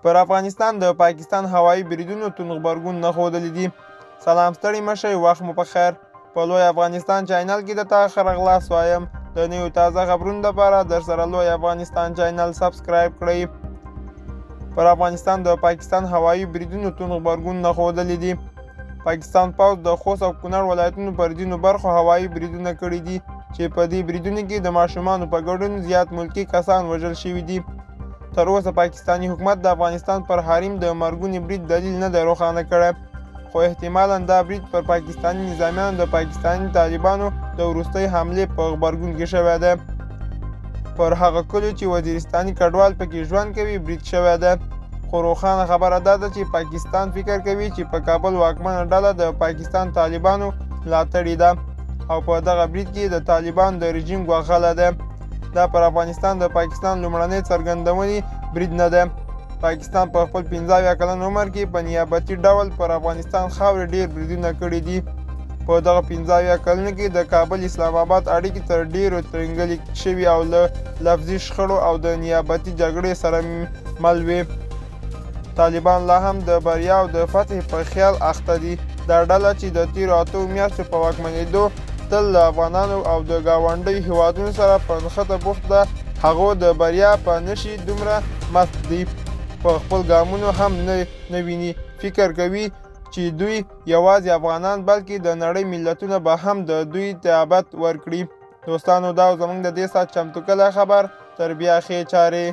پر افغانستان د پاکستان هوایي بریدونو توند غبرګون نه ښودلی دي. سلام ستړي مه شئ، وخت مو په خیر. په لوی افغانستان چینل کې درته ښه راغلاست وایم. د نویو تازه خبرونو لپاره درسره لوی افغانستان چینل سبسکرایب کړئ. پر افغانستان د پاکستان هوایي بریدونو توند غبرګون نه ښودلی دي. پاکستان پوځ د خوست او کونړ ولایتونو پر ځینو برخو هوایي بریدونه کړي دي چې په دې بریدونو کې د ماشومانو په ګډون زیات ملکي کسان وژل شوي دي. تر اوسه پاکستاني حکومت د افغانستان پر حریم د مرګونې برید دلیل نه دی روښانه کړی، خو احتمالاً دا برید پر پاکستاني نظامیانو د پاکستاني طالبانو د وروستۍ حملې په غبرګون کې شوی دی. پر هغه کلیو چې وزیرستاني کډوال پکې ژوند کوي برید شوی دی، خو روښانه خبره دا ده چې پاکستان فکر کوي چې په کابل واکمنه ډله د پاکستان طالبانو ملاتړې ده او په دغه برید کې د طالبان د رژیم ګواښلی دی. دا پر افغانستان د پاکستان لومړنی څرګندونې برید نه دی. پاکستان په خپل 15 کلن عمر کې په نیابتي ډول پر افغانستان خاورې ډېر بریدونه کړي دي. په دغه 15 کلونو کې د کابل اسلام آباد اړیکې تر ډېرو ترنګلې شوي او له لفظي شخړو او د نیابتي جګړې سره مل وې. طالبان لا هم د بریا او د فتح په خیال اخته دي. دا ډله چې د تیرو 8 میاشتو په واکمنېدو تل د افغانانو او د ګاونډیو هیوادونو سره په نښته بوخت ده، هغو د بریا په نشي دومره مست دي. په خپل ګامونو هم نه ویني. فکر کوي چې دوی یوازې افغانان بلکې د نړۍ ملتونه به هم د دوی تابعیت ورکړي. دوستانو دا زموږ د دې ساعت چمتو کلی خبر. تر بیا ښې چارې.